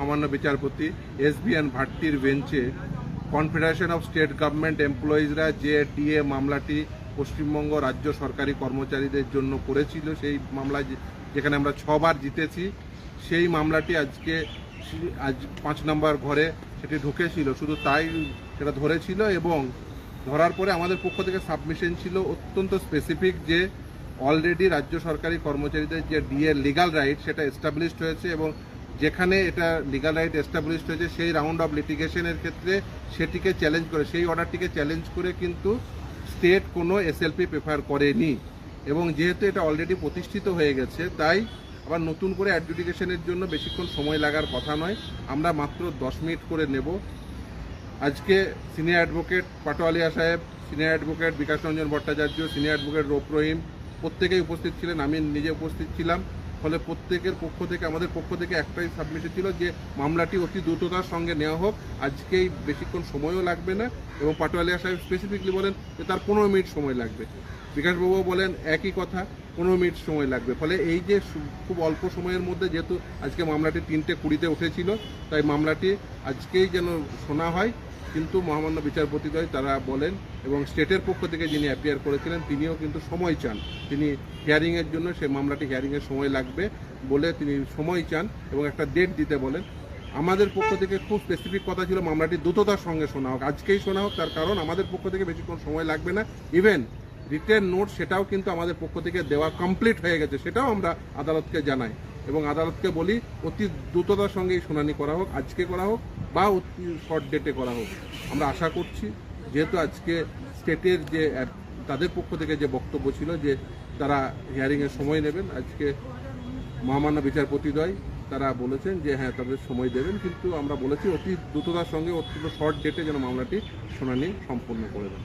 সামান্য বিচারপতি SBN ভাট্টির বেঞ্চে কনফেডারেশন অফ স্টেট গভর্নমেন্ট এমপ্লয়িজরা যে ডিএ মামলাটি পশ্চিমবঙ্গ রাজ্য সরকারি কর্মচারীদের জন্য করেছিল, সেই মামলা যেখানে আমরা 6 বার জিতেছি, সেই মামলাটি আজ 5 নম্বর ঘরে সেটি ঢুকেছিল। শুধু তাই, সেটা ধরেছিল এবং ধরার পরে আমাদের পক্ষ থেকে সাবমিশন ছিল অত্যন্ত স্পেসিফিক যে অলরেডি রাজ্য সরকারি কর্মচারীদের যে ডিএ লিগাল রাইট সেটা এস্টাবলিশড হয়েছে এবং যেখানে এটা লিগাল রাইট এস্টাবলিশড হয়েছে সেই রাউন্ড অফ লিটিগেশনের ক্ষেত্রে সেটিকে চ্যালেঞ্জ করে, সেই অর্ডারটিকে চ্যালেঞ্জ করে কিন্তু স্টেট কোনো SLP প্রেফার করেনি এবং যেহেতু এটা অলরেডি প্রতিষ্ঠিত হয়ে গেছে, তাই আবার নতুন করে অ্যাডজুডিকেশনের জন্য বেশিক্ষণ সময় লাগার কথা নয়। আমরা মাত্র 10 মিনিট করে নেব। আজকে সিনিয়র অ্যাডভোকেট পাটোয়ালিয়া সাহেব, senior advocate Bikash Ranjan Bhattacharya, senior advocate রৌপ রহিম প্রত্যেকেই উপস্থিত ছিলেন, আমি নিজে উপস্থিত ছিলাম। ফলে প্রত্যেকের পক্ষ থেকে, আমাদের পক্ষ থেকে একটাই সাবমিশন ছিল যে মামলাটি অতি দ্রুততার সঙ্গে নেওয়া হোক, আজকেই বেশিক্ষণ সময়ও লাগবে না। এবং পাটোয়ালিয়া সাহেব স্পেসিফিকলি বলেন যে তার 15 মিনিট সময় লাগবে, বিকাশবাবুও বলেন একই কথা, 15 মিনিট সময় লাগবে। ফলে এই যে খুব অল্প সময়ের মধ্যে, যেহেতু আজকে মামলাটি 3:20-তে উঠেছিল, তাই মামলাটি আজকেই যেন শোনা হয়। কিন্তু মহামান্য বিচারপতিদ্বয় তারা বলেন এবং স্টেটের পক্ষ থেকে যিনি অ্যাপিয়ার করেছিলেন তিনিও কিন্তু সময় চান, তিনি হিয়ারিংয়ের জন্য, সেই মামলাটি হিয়ারিংয়ের সময় লাগবে বলে তিনি সময় চান এবং একটা ডেট দিতে বলেন। আমাদের পক্ষ থেকে খুব স্পেসিফিক কথা ছিল মামলাটি দ্রুততার সঙ্গে শোনা হোক, আজকেই শোনা হোক, তার কারণ আমাদের পক্ষ থেকে বেশিক্ষণ সময় লাগবে না। ইভেন রিটেন নোট সেটাও কিন্তু আমাদের পক্ষ থেকে দেওয়া কমপ্লিট হয়ে গেছে, সেটাও আমরা আদালতকে জানাই এবং আদালতকে বলি অতি দ্রুততার সঙ্গে এই শুনানি করা হোক, আজকে করা হোক বা অতি শর্ট ডেটে করা হোক। আমরা আশা করছি, যেহেতু আজকে স্টেটের যে তাদের পক্ষ থেকে যে বক্তব্য ছিল যে তারা হিয়ারিংয়ের সময় নেবেন, আজকে মহামান্য বিচারপতিদ্বয় তারা বলেছেন যে হ্যাঁ তাদের সময় দেবেন, কিন্তু আমরা বলেছি অতি দ্রুততার সঙ্গে অত্যন্ত শর্ট ডেটে যেন মামলাটি শুনানি সম্পন্ন করে দেন।